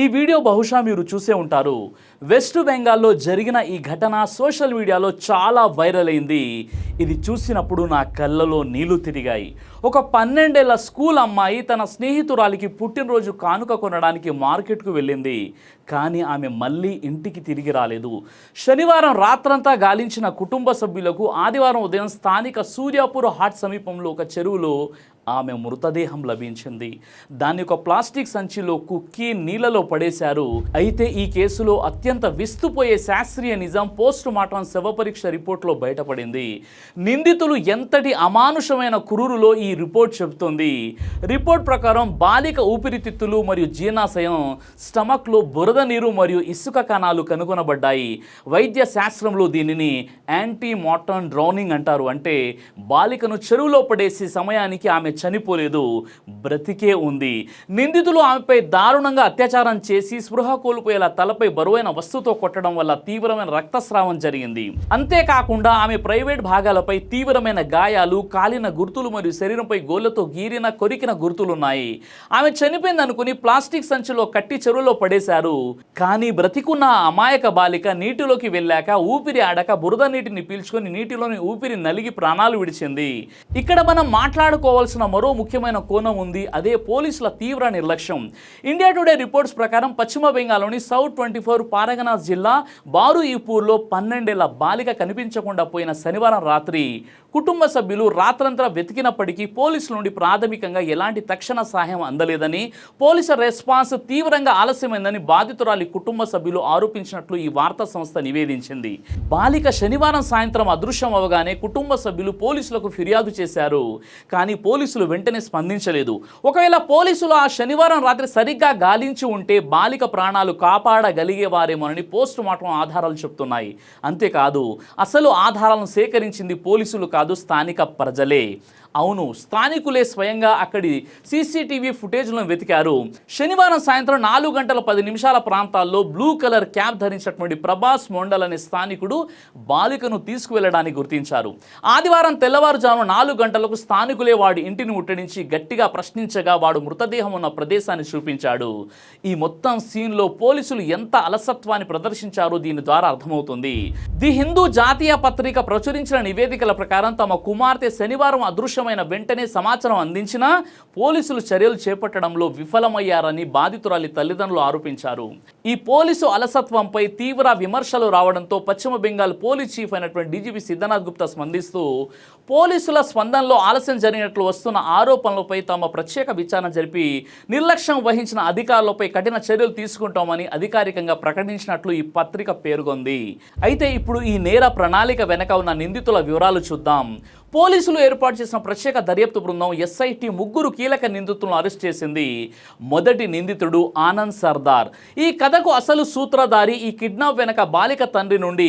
ఈ వీడియో బహుశా మీరు చూసే ఉంటారు. వెస్ట్ బెంగాల్లో జరిగిన ఈ ఘటన సోషల్ మీడియాలో చాలా వైరల్ అయింది. ఇది చూసినప్పుడు నా కళ్ళలో నీళ్లు తిరిగాయి. ఒక 12 ఏళ్ల స్కూల్ అమ్మాయి తన స్నేహితురాలికి పుట్టినరోజు కానుక కొనడానికి మార్కెట్కు వెళ్ళింది. కానీ ఆమె మళ్ళీ ఇంటికి తిరిగి రాలేదు. శనివారం రాత్రంతా గాలించిన కుటుంబ సభ్యులకు ఆదివారం ఉదయం స్థానిక సూర్యాపూర్ హాట్ సమీపంలో ఒక చెరువులో ఆమె మృతదేహం లభించింది. దాన్ని ఒక ప్లాస్టిక్ సంచిలో కుక్కి నీళ్లలో పడేశారు. అయితే ఈ కేసులో అత్యంత విస్తుపోయే శాస్త్రీయ నిజం పోస్ట్ మార్టం శవ పరీక్ష రిపోర్ట్లో బయటపడింది. నిందితులు ఎంతటి అమానుషమైన క్రూరులో ఈ రిపోర్ట్ చెబుతోంది. రిపోర్ట్ ప్రకారం బాలిక ఊపిరితిత్తులు మరియు జీర్ణాశయం, స్టమక్లో బురద నీరు మరియు ఇసుక కణాలు కనుగొనబడ్డాయి. వైద్య శాస్త్రంలో దీనిని యాంటీ మార్టం డ్రౌనింగ్ అంటారు. అంటే బాలికను చెరువులో పడేసే సమయానికి ఆమె చనిపోలేదు, బ్రతికే ఉంది. నిందితులు ఆమెపై దారుణంగా అత్యాచారం చేసి స్పృహ కోల్పోయేలా తలపై బరువైన వస్తువుతో కొట్టడం వల్ల తీవ్రమైన రక్తస్రావం జరిగింది. అంతేకాకుండా ఆమె ప్రైవేట్ భాగాలపై తీవ్రమైన గాయాలు, కాలిన గుర్తులు మరియు శరీరంపై గోళ్లతో గీరిన కొరికిన గుర్తులున్నాయి. ఆమె చనిపోయింది అనుకుని ప్లాస్టిక్ సంచిలో కట్టి చెరువులో పడేశారు. కానీ బ్రతికున్న అమాయక బాలిక నీటిలోకి వెళ్ళాక ఊపిరి ఆడక బురద నీటిని పీల్చుకొని నీటిలోని ఊపిరి నలిగి ప్రాణాలు విడిచింది. ఇక్కడ మనం మాట్లాడుకోవాల్సిన మరో ముఖ్యమైన కోణం ఉంది. అదే పోలీసుల తీవ్ర నిర్లక్ష్యం. ఇండియా టుడే రిపోర్ట్స్ ప్రకారం పశ్చిమ బెంగాల్లోని సౌత్ 24 పారగనాస్ జిల్లా బారుఈపూర్లో 12 ఏళ్ల బాలిక కనిపించకుండా పోయిన శనివారం రాత్రి కుటుంబ సభ్యులు రాత్రంతా వెతికినప్పటికీ పోలీసుల నుండి ప్రాథమికంగా ఎలాంటి తక్షణ సహాయం అందలేదని, పోలీసుల రెస్పాన్స్ తీవ్రంగా ఆలస్యమైందని బాధితురాలి కుటుంబ సభ్యులు ఆరోపించినట్లు ఈ వార్తా సంస్థ నివేదించింది. బాలిక శనివారం సాయంత్రం అదృశ్యం అవగానే కుటుంబ సభ్యులు పోలీసులకు ఫిర్యాదు చేశారు. కానీ పోలీసులు వెంటనే స్పందించలేదు. ఒకవేళ పోలీసులు ఆ శనివారం రాత్రి సరిగ్గా గాలించి ఉంటే బాలిక ప్రాణాలు కాపాడగలిగేవారేమోనని పోస్ట్ మార్టం ఆధారాలు చెప్తున్నాయి. అంతేకాదు, అసలు ఆధారాలను సేకరించింది పోలీసులు కాదు, స్థానిక ప్రజలే. అవును, స్థానికులే స్వయంగా అక్కడి సీసీటీవీ ఫుటేజ్లను వెతికారు. శనివారం సాయంత్రం 4:10 ప్రాంతాల్లో బ్లూ కలర్ క్యాప్ ధరించినటువంటి ప్రభాస్ మోండల్ అనే స్థానికుడు బాలికను తీసుకువెళ్లడానికి గుర్తించారు. ఆదివారం తెల్లవారుజామున 4 గంటలకు స్థానికులే వాడి ఇంటిని ముట్టడించి గట్టిగా ప్రశ్నించగా వాడు మృతదేహం ఉన్న ప్రదేశాన్ని చూపించాడు. ఈ మొత్తం సీన్లో పోలీసులు ఎంత అలసత్వాన్ని ప్రదర్శించారో దీని ద్వారా అర్థమవుతుంది. ది హిందూ జాతీయ పత్రిక ప్రచురించిన నివేదికల ప్రకారం తమ కుమార్తె శనివారం అదృశ్యం వెంటనే సమాచారం అందించినా పోలీసులు చర్యలు చేపట్టడంలో విఫలమయ్యారని బాధితురాలి తల్లిదండ్రులు ఆరోపించారు. ఈ పోలీసు అలసత్వంపై తీవ్ర విమర్శలు రావడంతో పశ్చిమ బెంగాల్ పోలీస్ చీఫ్ అయినటువంటి డీజీపీ సిద్ధనాథ్ గుప్తా స్పందిస్తూ పోలీసుల స్పందనలో ఆలస్యం జరిగినట్లు వస్తున్న ఆరోపణలపై తమ ప్రత్యేక విచారణ జరిపి నిర్లక్ష్యం వహించిన అధికారులపై కఠిన చర్యలు తీసుకుంటామని అధికారికంగా ప్రకటించినట్లు ఈ పత్రిక పేర్కొంది. అయితే ఇప్పుడు ఈ నేర ప్రణాళిక వెనక ఉన్న నిందితుల వివరాలు చూద్దాం. పోలీసులు ఏర్పాటు చేసిన ప్రత్యేక దర్యాప్తు బృందం ఎస్ఐటి 3 కీలక నిందితులను అరెస్ట్ చేసింది. మొదటి నిందితుడు ఆనంద్ సర్దార్. ఈ కథకు అసలు సూత్రధారి. ఈ కిడ్నాప్ వెనక బాలిక తండ్రి నుండి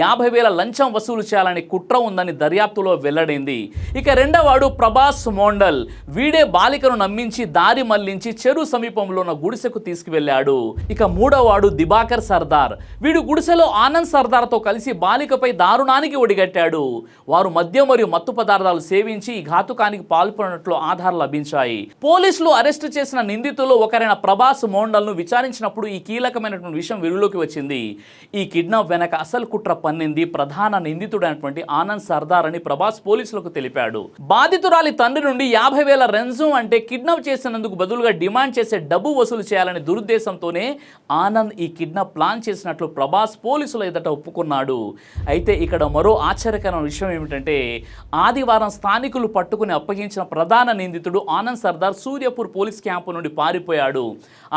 50,000 లంచం వసూలు చేయాలని కుట్ర ఉందని దర్యాప్తులో వెల్లడైంది. ఇక రెండవవాడు ప్రభాస్ మోండల్. వీడే బాలికను నమ్మించి దారి మళ్లించి చెరువు సమీపంలో ఉన్న గుడిసెకు తీసుకువెళ్లాడు. ఇక మూడవవాడు దిబాకర్ సర్దార్. వీడు గుడిసెలో ఆనంద్ సర్దార్తో కలిసి బాలికపై దారుణానికి ఒడిగట్టాడు. వారు మద్యం మరియు మత్తు పదార్థాలు సేవించి ఈ ఘాతుకానికి పాల్పడినట్లు ఆధారాలు లభించాయి. పోలీసులు అరెస్టు చేసిన నిందితుల్లో ఒకరైన ప్రభాస్ మోండల్ను విచారించినప్పుడు ఈ కీలకమైనటువంటి విషయం వెలుగులోకి వచ్చింది. ఈ కిడ్నాప్ వెనక అసలు కుట్ర పన్నింది ప్రధాన నిందితుడైనటువంటి ఆనంద్ సర్దార్ అని ప్రభాస్ పోలీసులకు తెలిపాడు. బాధితురాలి తండ్రి నుండి 50,000 రెన్జు అంటే కిడ్నాప్ చేసినందుకు బదులుగా డిమాండ్ చేసే డబ్బు వసూలు చేయాలనే దురుద్దేశంతోనే ఆనంద్ ఈ కిడ్నాప్ ప్లాన్ చేసినట్లు ప్రభాస్ పోలీసుల ఎదుట ఒప్పుకున్నాడు. అయితే ఇక్కడ మరో ఆశ్చర్యకరమైన విషయం ఏమిటంటే ఆదివారం స్థానికులు పట్టుకుని అప్పగించిన ప్రధాన నిందితుడు ఆనంద్ సర్దార్ సూర్యాపూర్ పోలీస్ క్యాంపు నుండి పారిపోయాడు.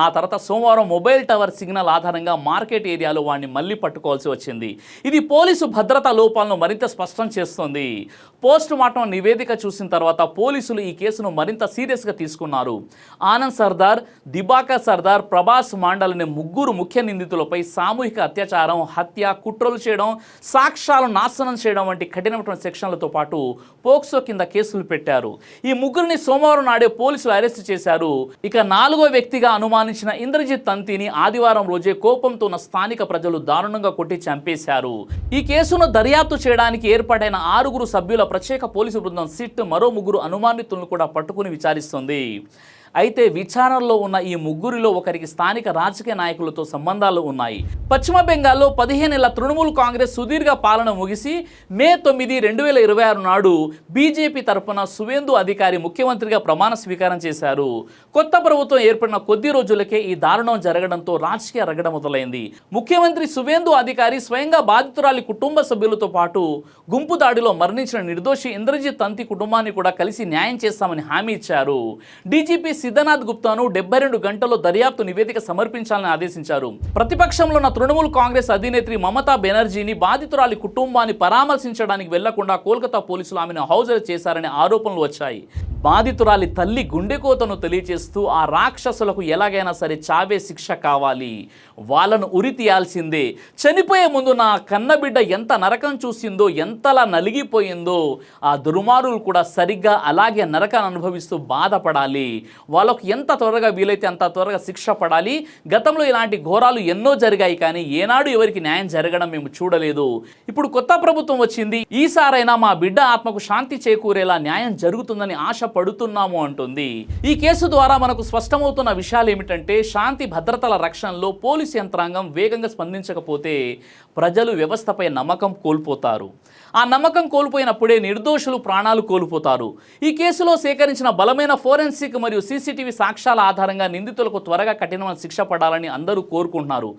ఆ తర్వాత సోమవారం మొబైల్ టవర్ సిగ్నల్ ఆధారంగా మార్కెట్ ఏరియాలో వాడిని మళ్ళీ పట్టుకోవాల్సి వచ్చింది. ఇది పోలీసు భద్రతా లోపాలను మరింత స్పష్టం చేస్తోంది. పోస్ట్ మార్టం నివేదిక చూసిన తర్వాత పోలీసులు ఈ కేసును మరింత సీరియస్గా తీసుకున్నారు. ఆనంద్ సర్దార్, దిబాకర్ సర్దార్, ప్రభాస్ మాండల్ అనే 3 ముఖ్య నిందితులపై సామూహిక అత్యాచారం, హత్య, కుట్రలు చేయడం, సాక్ష్యాలను నాశనం చేయడం వంటి కఠినమైన సెక్షన్లతో పాటు పోక్సో కింద కేసులు పెట్టారు. ఈ 3ని సోమవారం నాడే పోలీసులు అరెస్టు చేశారు. ఇక 4వ వ్యక్తిగా అనుమానించిన ఇంద్రజిత్ తంతిని ఆదివారం రోజే కోపంతో ఉన్న స్థానిక ప్రజలు దారుణంగా కొట్టి చంపేశారు. ఈ కేసును దర్యాప్తు చేయడానికి ఏర్పాటైన 6 సభ్యుల ప్రత్యేక పోలీసు బృందం సిట్ మరో 3 అనుమానితులను కూడా పట్టుకుని విచారిస్తుంది. అయితే విచారణలో ఉన్న ఈ ముగ్గురిలో ఒకరికి స్థానిక రాజకీయ నాయకులతో సంబంధాలు ఉన్నాయి. పశ్చిమ బెంగాల్లో 15 ఏళ్ల తృణమూల్ కాంగ్రెస్ సుదీర్ఘ పాలన ముగిసి మే 9, 2026 నాడు బీజేపీ తరపున సువేందు అధికారి ముఖ్యమంత్రిగా ప్రమాణ స్వీకారం చేశారు. కొత్త ప్రభుత్వం ఏర్పడిన కొద్ది రోజులకే ఈ దారుణం జరగడంతో రాజకీయ రగడ మొదలైంది. ముఖ్యమంత్రి సువేందు అధికారి స్వయంగా బాధితురాలి కుటుంబ సభ్యులతో పాటు గుంపు దాడిలో మరణించిన నిర్దోషి ఇంద్రజిత్ తంతి కుటుంబాన్ని కూడా కలిసి న్యాయం చేస్తామని హామీ ఇచ్చారు. డీజీపీ సిద్ధనాథ్ గుప్తాను 72 గంటల్లో దర్యాప్తు నివేదిక సమర్పించాలని ఆదేశించారు. ప్రతిపక్షంలో ఉన్న తృణమూల్ కాంగ్రెస్ అధినేత్రి మమతా బెనర్జీని బాధితురాలి కుటుంబాన్ని పరామర్శించడానికి వెళ్లకుండా కోల్కతా పోలీసులు ఆమెను హౌస్ అరెస్ట్ చేశారనే ఆరోపణలు వచ్చాయి. బాధితురాలి తల్లి గుండెకోతను తెలియజేస్తూ ఆ రాక్షసులకు ఎలాగైనా సరే చావే శిక్ష కావాలి, వాళ్ళను ఉరి తీయాల్సిందే, చనిపోయే ముందు నా కన్నబిడ్డ ఎంత నరకం చూసిందో, ఎంతలా నలిగిపోయిందో ఆ దుర్మార్గులు కూడా సరిగ్గా అలాగే నరకాన్ని అనుభవిస్తూ బాధపడాలి, వాళ్ళకు ఎంత త్వరగా వీలైతే అంత త్వరగా శిక్ష పడాలి. గతంలో ఇలాంటి ఘోరాలు ఎన్నో జరిగాయి, కానీ ఏనాడు ఎవరికి న్యాయం జరగడం మేము చూడలేదు. ఇప్పుడు కొత్త ప్రభుత్వం వచ్చింది, ఈసారైనా మా బిడ్డ ఆత్మకు శాంతి చేకూరేలా న్యాయం జరుగుతుందని ఆశ పడుతున్నాము అంటుంది. ఈ కేసు ద్వారా మనకు స్పష్టమవుతున్న విషయాలు ఏమిటంటే, శాంతి భద్రతల రక్షణలో పోలీసు యంత్రాంగం వేగంగా స్పందించకపోతే ప్రజలు వ్యవస్థపై నమ్మకం కోల్పోతారు. ఆ నమ్మకం కోల్పోయినప్పుడే నిర్దోషులు ప్రాణాలు కోల్పోతారు. ఈ కేసులో సేకరించిన బలమైన ఫోరెన్సిక్ మరియు సీసీటీవీ సాక్ష్యాల ఆధారంగా నిందితులకు త్వరగా కఠినమైన శిక్ష పడాలని అందరూ కోరుకుంటున్నారు.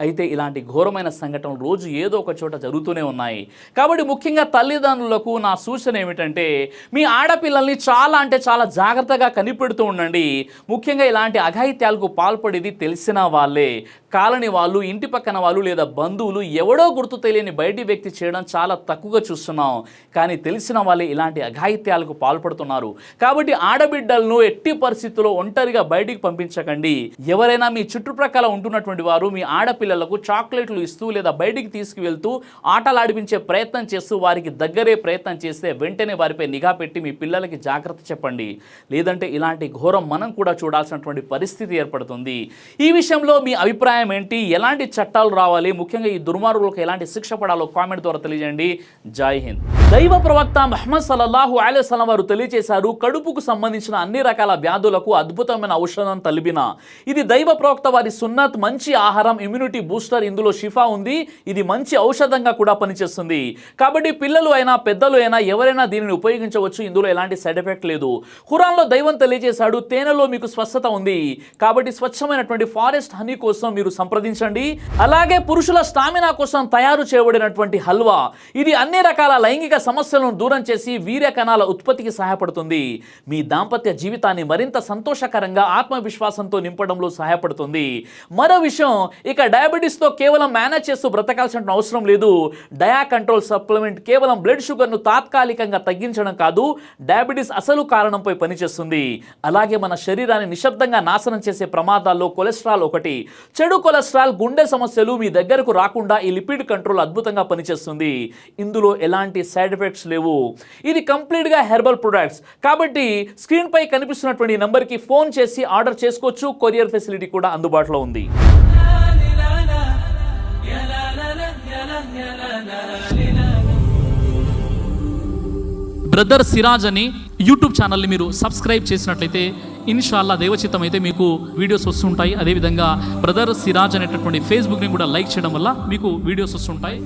అయితే ఇలాంటి ఘోరమైన సంఘటనలు రోజు ఏదో ఒక చోట జరుగుతూనే ఉన్నాయి. కాబట్టి ముఖ్యంగా తల్లిదండ్రులకు నా సూచన ఏమిటంటే, మీ ఆడపిల్లల్ని చాలా జాగ్రత్తగా కనిపెడుతూ ఉండండి. ముఖ్యంగా ఇలాంటి అఘాయిత్యాలకు పాల్పడేది తెలిసిన వాళ్ళే, కాలనీ వాళ్ళు, ఇంటి పక్కన వాళ్ళు లేదా బంధువులు, ఎవడో గుర్తు తెలియని బయటి వ్యక్తి చేయడం చాలా తక్కువగా చూస్తున్నాం. కానీ తెలిసిన వాళ్ళే ఇలాంటి అఘాయిత్యాలకు పాల్పడుతున్నారు. కాబట్టి ఆడబిడ్డలను ఎట్టి పరిస్థితుల్లో ఒంటరిగా బయటికి పంపించకండి. ఎవరైనా మీ చుట్టుప్రక్కల ఉంటున్నటువంటి వారు మీ ఆడపిల్లలకు చాక్లెట్లు ఇస్తూ లేదా బయటికి తీసుకువెళ్తూ ఆటలాడిపించే ప్రయత్నం చేస్తూ వారికి దగ్గరే ప్రయత్నం చేస్తే వెంటనే వారిపై నిఘా పెట్టి మీ పిల్లలకి జాగ్రత్త చెప్పండి. లేదంటే ఇలాంటి ఘోరం మనం కూడా చూడాల్సినటువంటి పరిస్థితి ఏర్పడుతుంది. ఈ విషయంలో మీ అభిప్రాయం ఏంటి? ఎలాంటి చట్టాలు రావాలి? ముఖ్యంగా ఈ దుర్మార్గులకు ఎలాంటి శిక్ష పడాలో కామెంట్ ద్వారా తెలియజేయండి. జై హింద్. దైవ ప్రవక్త ముహమ్మద్ సల్లల్లాహు అలైహి వసల్లం వారు తెలియజేశారు, కడుపుకు సంబంధించిన అన్ని రకాల వ్యాధులకు అద్భుతమైన ఔషధం తలిబిన. ఇది దైవ ప్రవక్త వారి సున్నత్, మంచి ఆహారం, ఇమ్యూనిటీ బూస్టర్. ఇందులో షిఫా ఉంది. ఇది మంచి ఔషధంగా కూడా పనిచేస్తుంది. కాబట్టి పిల్లలు అయినా పెద్దలు అయినా ఎవరైనా దీనిని ఉపయోగించవచ్చు. ఇందులో ఎలాంటి సైడ్ ఎఫెక్ట్ లేదు. ఖురాన్లో దైవం తెలియజేశాడు, తేనెలో మీకు స్వస్థత ఉంది. కాబట్టి స్వచ్ఛమైనటువంటి ఫారెస్ట్ హనీ కోసం మీరు సంప్రదించండి. అలాగే పురుషుల స్టామినా కోసం తయారు చేయబడినటువంటి హల్వా, ఇది అన్ని రకాల లైంగిక సమస్యలను దూరం చేసి వీర్య కణాల ఉత్పత్తికి సహాయపడుతుంది. మీ దాంపత్య జీవితాన్ని మరింత సంతోషకరంగా, ఆత్మవిశ్వాసంతో నింపడంలో సహాయపడుతుంది. మరో విషయం, ఇక డయాబెటీస్తో కేవలం మేనేజ్ చేస్తూ బ్రతకాల్సిన అవసరం లేదు. డయా కంట్రోల్ సప్లిమెంట్ కేవలం బ్లడ్ షుగర్ను తాత్కాలికంగా తగ్గించడం కాదు, డయాబెటీస్ అసలు కారణంపై పనిచేస్తుంది. అలాగే మన శరీరాన్ని నిశ్శబ్దంగా నాశనం చేసే ప్రమాదాల్లో కొలెస్ట్రాల్ ఒకటి. చెడు కొలెస్ట్రాల్, గుండె సమస్యలు మీ దగ్గరకు రాకుండా ఈ లిపిడ్ కంట్రోల్ అద్భుతంగా పనిచేస్తుంది. ఇందులో ఎలాంటి సైడ్ ఎఫెక్ట్స్ లేవు. ఇది కంప్లీట్గా హెర్బల్ ప్రొడక్ట్స్. కాబట్టి స్క్రీన్ పై కనిపిస్తున్నటువంటి నంబర్కి ఫోన్ చేసి ఆర్డర్ చేసుకోవచ్చు. కొరియర్ ఫెసిలిటీ కూడా అందుబాటులో ఉంది. బ్రదర్ సిరాజ్ అని యూట్యూబ్ ఛానల్ని మీరు సబ్స్క్రైబ్ చేసినట్లయితే ఇన్షాల్లా దేవచిత్తం అయితే మీకు వీడియోస్ వస్తుంటాయి. అదేవిధంగా బ్రదర్ సిరాజ్ అనేటటువంటి ఫేస్బుక్ని కూడా లైక్ చేయడం వల్ల మీకు వీడియోస్ వస్తుంటాయి.